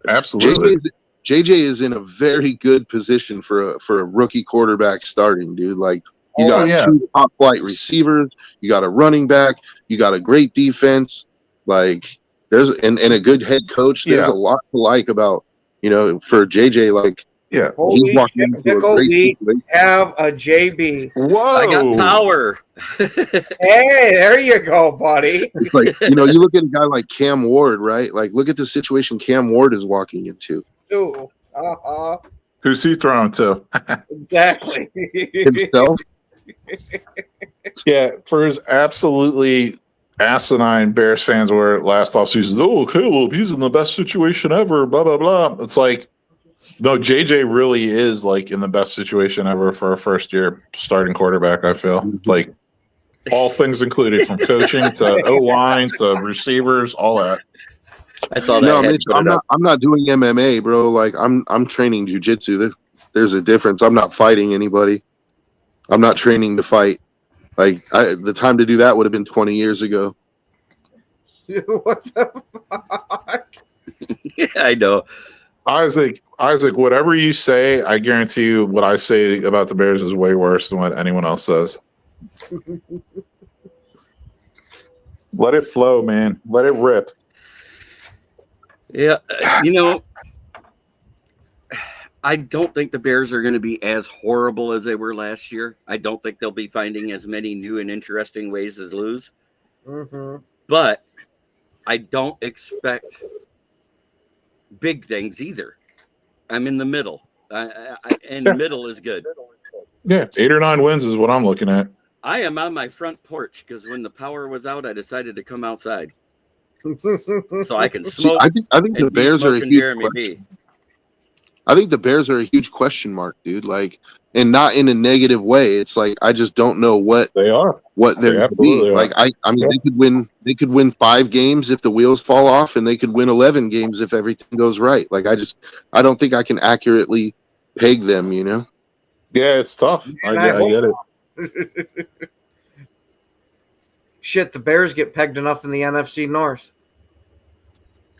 Absolutely. JJ is in a very good position for a rookie quarterback starting, dude. Like you got two top flight receivers, you got a running back, you got a great defense, like there's and a good head coach. There's a lot to like about, for JJ, like Yeah. Holy he's walking shit, into a Nickel, great we situation. have a JB. Whoa. I got power. Hey, there you go, buddy. It's like, you look at a guy like Cam Ward, right? Like look at the situation Cam Ward is walking into. Ooh, uh-huh. Who's he throwing to? Exactly. Himself. Yeah, for his absolutely asinine Bears fans were last offseason, oh, Caleb, he's in the best situation ever, blah, blah, blah. It's like, no, JJ really is like in the best situation ever for a first year starting quarterback, I feel. Like all things included, from coaching to O-line to receivers, all that. I saw that. No, I had to Mitch, put it up. I'm not doing MMA, bro. Like I'm training jiu-jitsu. There's a difference. I'm not fighting anybody. I'm not training to fight. Like the time to do that would have been 20 years ago. What the fuck? Yeah, I know. Isaac, whatever you say, I guarantee you what I say about the Bears is way worse than what anyone else says. Let it flow, man. Let it rip. Yeah, I don't think the Bears are going to be as horrible as they were last year. I don't think they'll be finding as many new and interesting ways to lose. Mm-hmm. But I don't expect big things either. I'm in the middle. And middle is good. Yeah, 8 or 9 wins is what I'm looking at. I am on my front porch because when the power was out, I decided to come outside so I can smoke. I think the Bears are a huge Jeremy B. I think the Bears are a huge question mark, dude. Like, and not in a negative way. It's like I just don't know what They are. what they're They going to be. absolutely are. Like I mean, they could win 5 games if the wheels fall off, and they could win 11 games if everything goes right. Like I don't think I can accurately peg them. Yeah, it's tough. I get it. Shit, the Bears get pegged enough in the NFC North.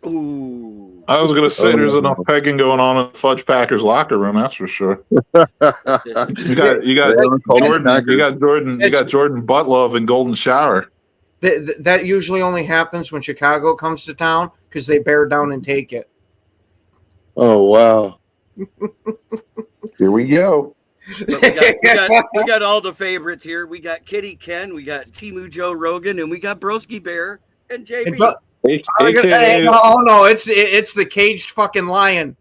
Ooh. I was gonna say there's enough pegging going on in Fudge Packers locker room, that's for sure. You got Jordan Butlove and Golden Shower. That usually only happens when Chicago comes to town because they bear down and take it. Oh wow! Here we go. But we got all the favorites here. We got Kitty Ken, we got Timu Joe Rogan, and we got Broski Bear and JB. Oh no, it's the caged fucking lion,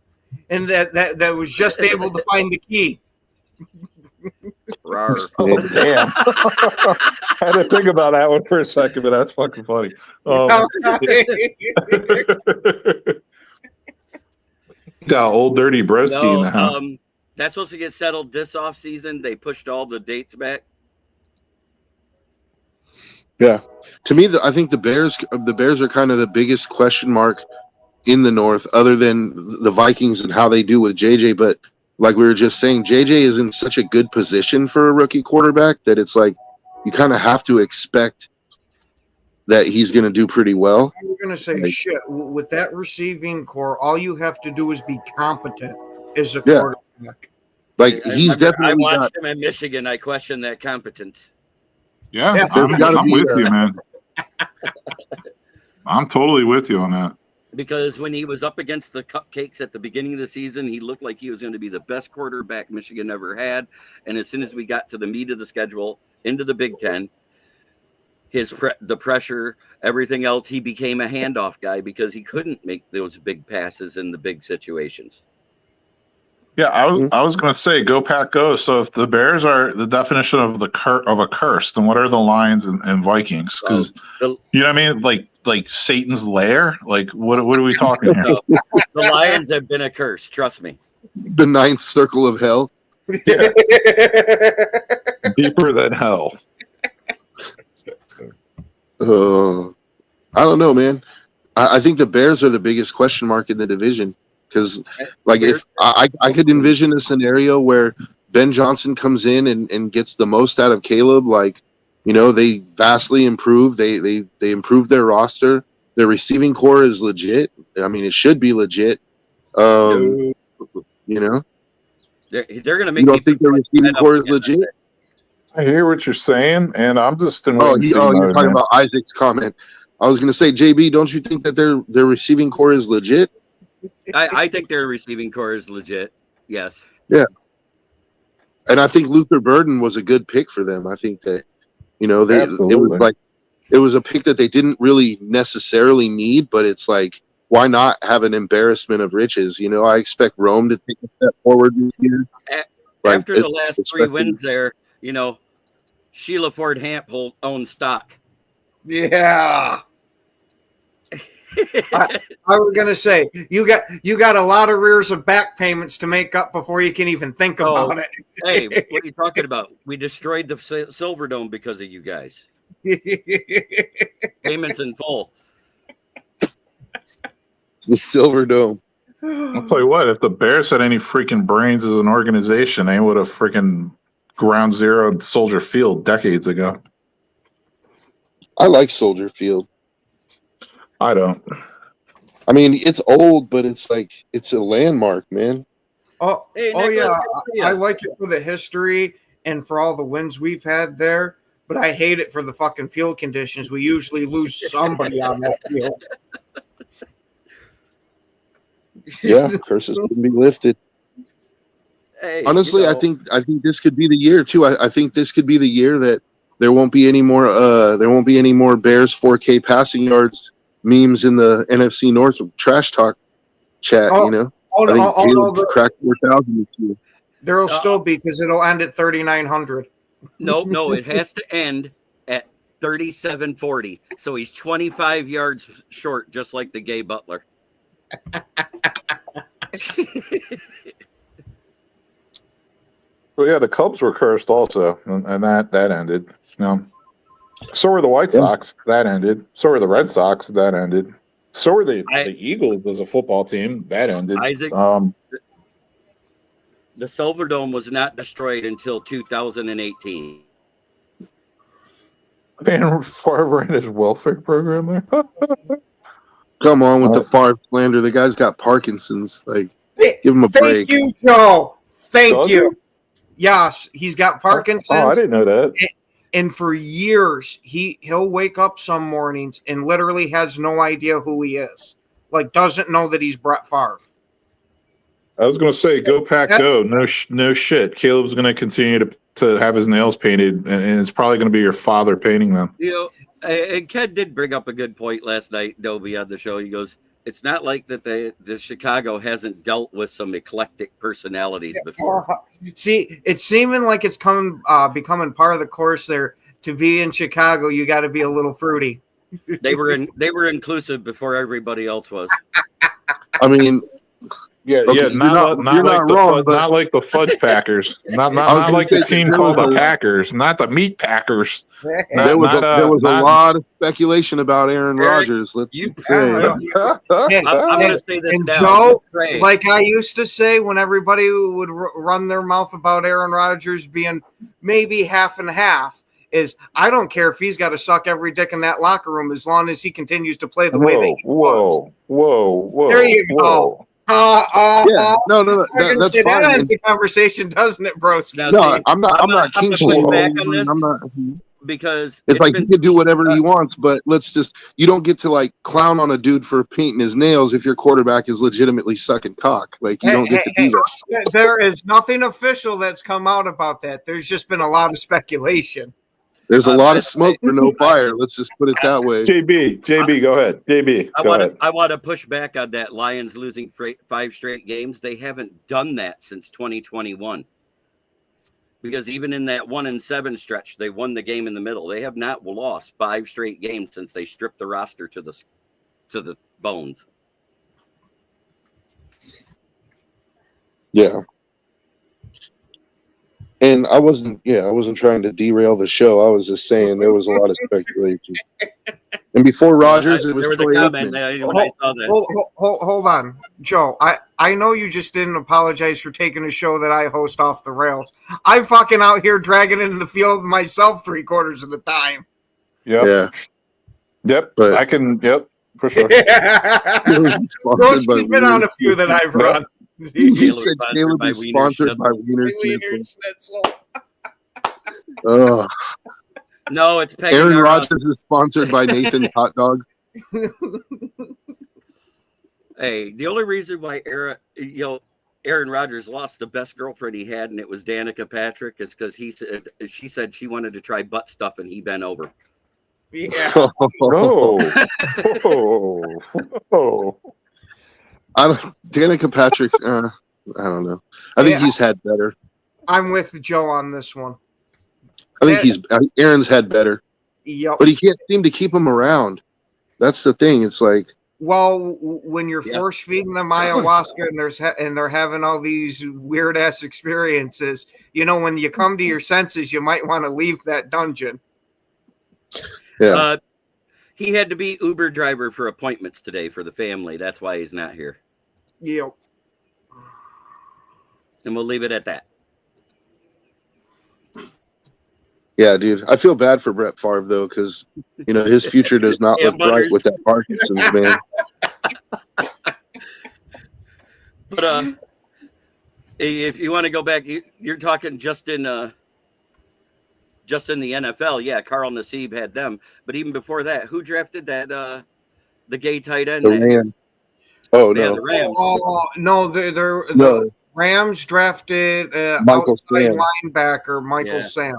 and that was just able to find the key. rar. Oh, damn. I had to think about that one for a second, but that's fucking funny. Got old dirty broski in the house. That's supposed to get settled this off season. They pushed all the dates back. Yeah, to me, I think the Bears are kind of the biggest question mark in the North, other than the Vikings and how they do with JJ. But like we were just saying, JJ is in such a good position for a rookie quarterback that it's like you kind of have to expect that he's going to do pretty well. I'm going to say, shit, with that receiving core, all you have to do is be competent as a quarterback. Like, he's definitely. I watched him in Michigan. I question that competence. Yeah, I'm with you, man. I'm totally with you on that. Because when he was up against the Cupcakes at the beginning of the season, he looked like he was going to be the best quarterback Michigan ever had. And as soon as we got to the meat of the schedule, into the Big Ten, the pressure, everything else, he became a handoff guy because he couldn't make those big passes in the big situations. Yeah, I was going to say, go Pack go. So if the Bears are the definition of a curse, then what are the Lions and Vikings? Because you know what I mean, like Satan's lair. Like what are we talking here? No, the Lions have been a curse. Trust me. The ninth circle of hell. Yeah. Deeper than hell. I don't know, man. I think the Bears are the biggest question mark in the division. Because, like, if I could envision a scenario where Ben Johnson comes in and gets the most out of Caleb, like, you know, they vastly improve. They improve their roster. Their receiving core is legit. I mean, it should be legit. You know, they're going to make. You don't think their receiving core is legit? I hear what you're saying, and I'm just in you're talking about Isaac's comment. I was going to say, JB, don't you think that their receiving core is legit? I think their receiving core is legit. Yes. Yeah. And I think Luther Burden was a good pick for them. I think that, you know, it was a pick that they didn't really necessarily need, but it's like, why not have an embarrassment of riches? You know, I expect Rome to take a step forward this year. After the last 3 wins there, you know, Sheila Ford Hamp owns stock. Yeah. I was gonna say you got a lot of rears of back payments to make up before you can even think about it. Hey, what are you talking about? We destroyed the Silverdome because of you guys. Payments in full. The Silverdome. I'll tell you what, if the Bears had any freaking brains as an organization, they would have freaking ground zeroed Soldier Field decades ago. I like Soldier Field. I don't. I mean, it's old, but it's like it's a landmark, man. Oh yeah, I like it for the history and for all the wins we've had there. But I hate it for the fucking field conditions. We usually lose somebody on that field. Yeah, curses can be lifted. Hey, honestly, you know, I think this could be the year too. I think this could be the year that there won't be any more Bears 4K passing yards memes in the NFC North trash talk chat. You know, I think Caleb could crack 4,000 this year. There will still be because it'll end at 3,900. No, it has to end at 3,740. So he's 25 yards short, just like the Gay Butler. Well, yeah, the Cubs were cursed also, and that ended. You know, so were the White Sox. That ended. So were the Red Sox. That ended. So were the Eagles as a football team. That ended. Isaac, the Silverdome was not destroyed until 2018. And Favre and his welfare program there. Come on with the Favre slander. The guy's got Parkinson's. Like, give him a break. Thank you, Joe. Thank you. Yes, he's got Parkinson's. Oh, I didn't know that. And for years, he'll wake up some mornings and literally has no idea who he is. Like, doesn't know that he's Brett Favre. I was going to say, go Pack, go. No shit. Caleb's going to continue to have his nails painted, and it's probably going to be your father painting them. You know, and Ken did bring up a good point last night, Dobie, on the show. He goes, It's not like that the Chicago hasn't dealt with some eclectic personalities before. See, it's seeming like it's becoming part of the course there. To be in Chicago, you got to be a little fruity. They were inclusive before everybody else was. I mean, Yeah, Okay, yeah, you're not wrong, but- not like the Fudge Packers, not I was not gonna like the say, team there called was the a- Packers, not the Meat Packers. there was a lot of speculation about Aaron Eric, Rodgers. Let's you- say. Yeah. I'm going to say this And now. Joe, Trey, like I used to say when everybody would run their mouth about Aaron Rodgers being maybe half and half, is I don't care if he's got to suck every dick in that locker room as long as he continues to play the way that he was. whoa. There you go. Yeah, no, that's that fine. ends the conversation, doesn't it, broski? Now, No, see, I'm not gonna king push shame. back on this I'm not. because It's like he been- can do whatever he wants, but you don't get to like clown on a dude for painting his nails if your quarterback is legitimately sucking cock. Like you don't get to do that. There is nothing official that's come out about that. There's just been a lot of speculation. There's a lot of smoke for no fire. Let's just put it that way. JB, go ahead. JB, go ahead. I want to push back on that. Lions losing 5 straight games. They haven't done that since 2021. Because even in that 1-7 stretch, they won the game in the middle. They have not lost 5 straight games since they stripped the roster to the bones. Yeah. And I wasn't trying to derail the show. I was just saying there was a lot of speculation. And before Rodgers, it was there was a Troy comment Aikman. when I saw that. Hold on, Joe. I know you just didn't apologize for taking a show that I host off the rails. I'm fucking out here dragging into the field myself 3/4 of the time. Yep. Yeah. Yep. But- I can. Yep. For sure. Broski's been on a few that I've run. He Taylor said sponsored Caleb by is Wiener sponsored by Wiener Wiener Schnitzel. Schnitzel. Oh, No, it's pegging Aaron our- Rodgers is sponsored by Nathan's Hot Dog. Hey, the only reason why Aaron Rodgers lost the best girlfriend he had, and it was Danica Patrick, is because she said she wanted to try butt stuff, and he bent over. Yeah. Oh. Danica Patrick. I don't know. I think he's had better. I'm with Joe on this one. I think Aaron's had better, Yep. but he can't seem to keep him around. That's the thing. It's like, Well, when you're force feeding them ayahuasca and they're having all these weird ass experiences, when you come to your senses, you might want to leave that dungeon. yeah. He had to be Uber driver for appointments today for the family. That's why he's not here. Yep. And we'll leave it at that. Yeah, dude. I feel bad for Brett Favre though, because his future does not look bright with that Parkinson's, man. But if you want to go back, you're talking just in the NFL. Yeah, Carl Nassib had them. But even before that, who drafted that the gay tight end? The Rams. Oh Yeah, no, the Rams. Oh no, the no. Rams drafted Michael outside Sam. linebacker Michael Yeah. Sam.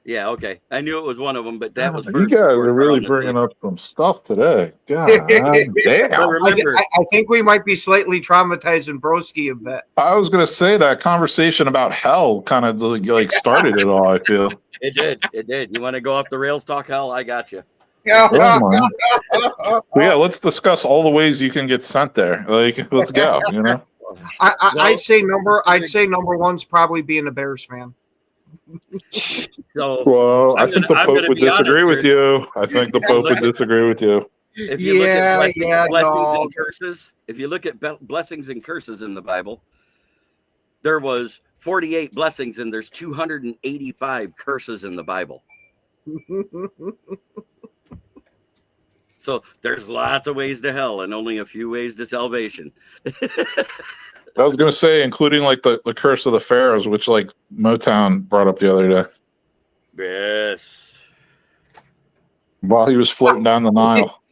Yeah, okay. I knew it was one of them, but that was You first. guys before are really Carl bringing Nassib. up some stuff today. God But damn. remember, I think we might be slightly traumatizing Broski a bit. I was gonna say that conversation about hell kind of like started it all. I feel. it did. It did. You want to go off the rails, talk hell? I got you. Oh, man. But yeah, let's discuss all the ways you can get sent there. Like, let's go. I'd say number one's probably being a Bears fan. So Well, I I'm think gonna- the I'm Pope gonna would be honest disagree with here. you. I think the Pope would disagree with you. if you look at blessings no. and curses, if you look at blessings and curses in the Bible, there was 48 blessings and there's 285 curses in the Bible. So there's lots of ways to hell and only a few ways to salvation. I was gonna say, including like the curse of the pharaohs, which like Motown brought up the other day Yes. while he was floating down the Nile.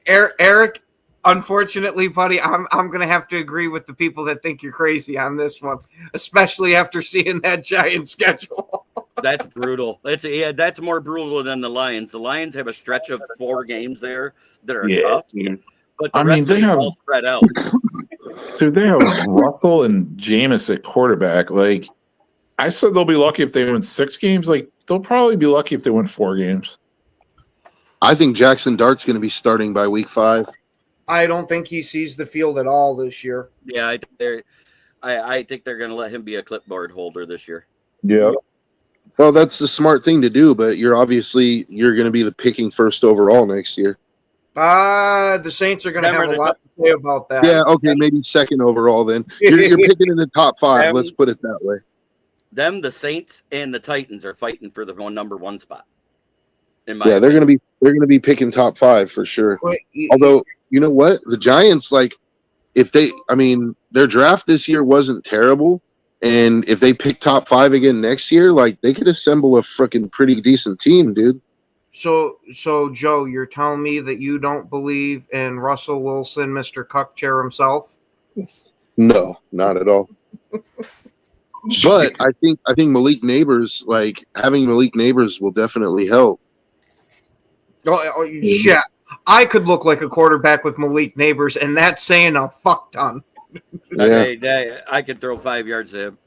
Eric, unfortunately, buddy, I'm gonna have to agree with the people that think you're crazy on this one, especially after seeing that giant schedule. That's brutal. That's more brutal than the Lions. The Lions have a stretch of 4 games there that are tough. dude. But the I mean, rest they of it have- all spread out. Dude, they have Russell and Jameis at quarterback. Like, I said they'll be lucky if they win 6 games. Like, they'll probably be lucky if they win 4 games. I think Jackson Dart's going to be starting by week 5. I don't think he sees the field at all this year. Yeah, I think they're going to let him be a clipboard holder this year. Yeah. Well, that's the smart thing to do, but you're going to be the picking first overall next year. The Saints are going to have a lot to say about that. Yeah, okay, maybe second overall then. You're picking in the top 5. Let's put it that way. Them, the Saints, and the Titans are fighting for the number 1 spot. They're going to be picking top 5 for sure. Although, you know what? The Giants, like, their draft this year wasn't terrible. And if they pick top 5 again next year, like, they could assemble a freaking pretty decent team, dude. So Joe, you're telling me that you don't believe in Russell Wilson, Mr. Cuckchair himself? No, not at all. But I think Malik Neighbors, like, having Malik Neighbors will definitely help. Oh, shit. I could look like a quarterback with Malik Neighbors, and that's saying a fuck ton. Yeah. Okay, I could throw 5 yards to him.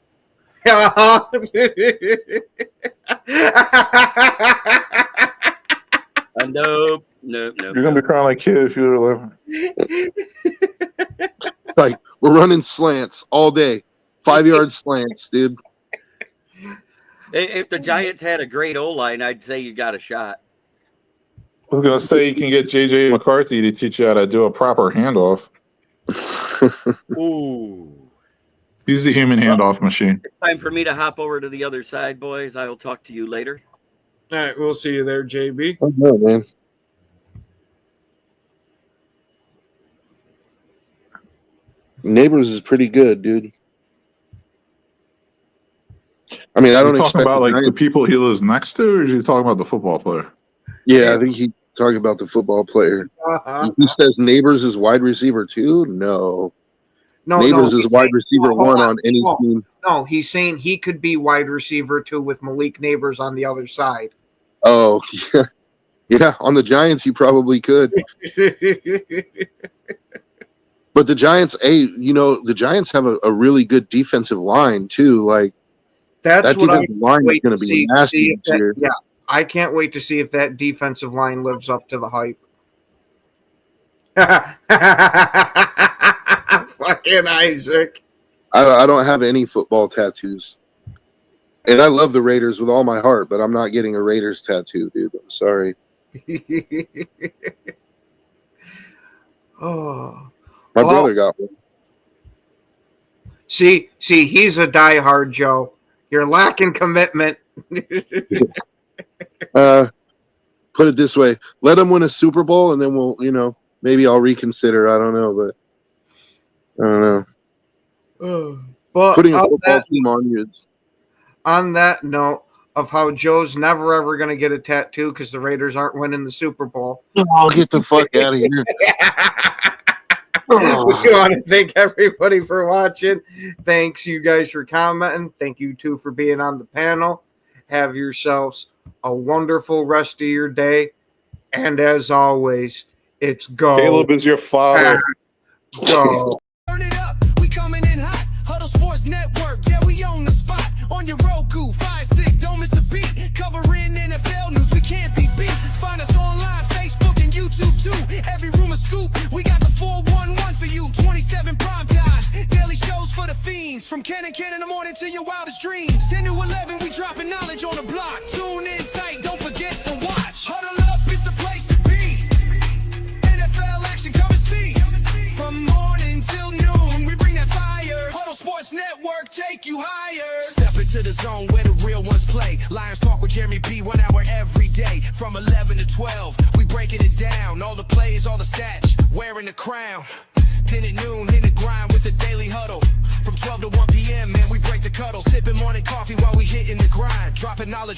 Nope. You're going to be crying like kid if you were 11. Like, we're running slants all day. 5-yard slants, dude. If the Giants had a great O-line, I'd say you got a shot. I was going to say you can get J.J. McCarthy to teach you how to do a proper handoff. Ooh. Use the human handoff machine. It's time for me to hop over to the other side, boys. I will talk to you later. All right, we'll see you there, JB. Oh, no, man. Neighbors is pretty good, dude. I mean, I don't talking expect about like the Giants- people he lives next to, or is he talking about the football player? Yeah, I think he's talking about the football player. He says Neighbors is wide receiver 2? No. Neighbors is wide receiver 1 on any team. No, he's saying he could be wide receiver 2 with Malik Neighbors on the other side. Oh, yeah. Yeah, on the Giants, he probably could. But the Giants, the Giants have a really good defensive line, too. Like, That's that what I defensive line is going to be nasty this year. Yeah, I can't wait to see if that defensive line lives up to the hype. Fucking Isaac. I don't have any football tattoos. And I love the Raiders with all my heart, but I'm not getting a Raiders tattoo, dude. I'm sorry. Oh. My brother got one. See, he's a diehard, Joe. You're lacking commitment. Put it this way. Let him win a Super Bowl, and then we'll, maybe I'll reconsider. I don't know, but I don't know. But Putting a football team on you. On that note of how Joe's never ever going to get a tattoo because the Raiders aren't winning the Super Bowl. Oh, get the fuck out of here. We want to thank everybody for watching. Thanks you guys for commenting. Thank you too for being on the panel. Have yourselves a wonderful rest of your day. And as always, it's go. Caleb is your father. Go. Turn it up, we coming in hot. Huddle Sports Network, yeah, we on the spot. On your Roku, Fire Stick, don't miss a beat. Covering NFL news, we can't be beat. Find us online, Facebook and YouTube too. Every room a scoop, we got the 411 for you. 27 prime guys, daily shows for the fiends. From Ken in the morning to your wildest dreams. 10 to 11, we dropping knowledge on the block. Tune in tight, don't forget to watch. Huddle up, it's the place to be. NFL action, come and see. From morning till noon, we bring that fire. Huddle Sports Network, take you higher. Step into the zone where the real ones play. Lions Talk with Jeremy P, 1 hour every day. From 11 to 12, we breaking it down. All the plays, all the stats, wearing the crown. 10 at noon, hit the grind with the daily huddle. From 12 to 1 p.m., man, we break the cuddle. Sipping morning coffee while we hitting the grind. Dropping knowledge.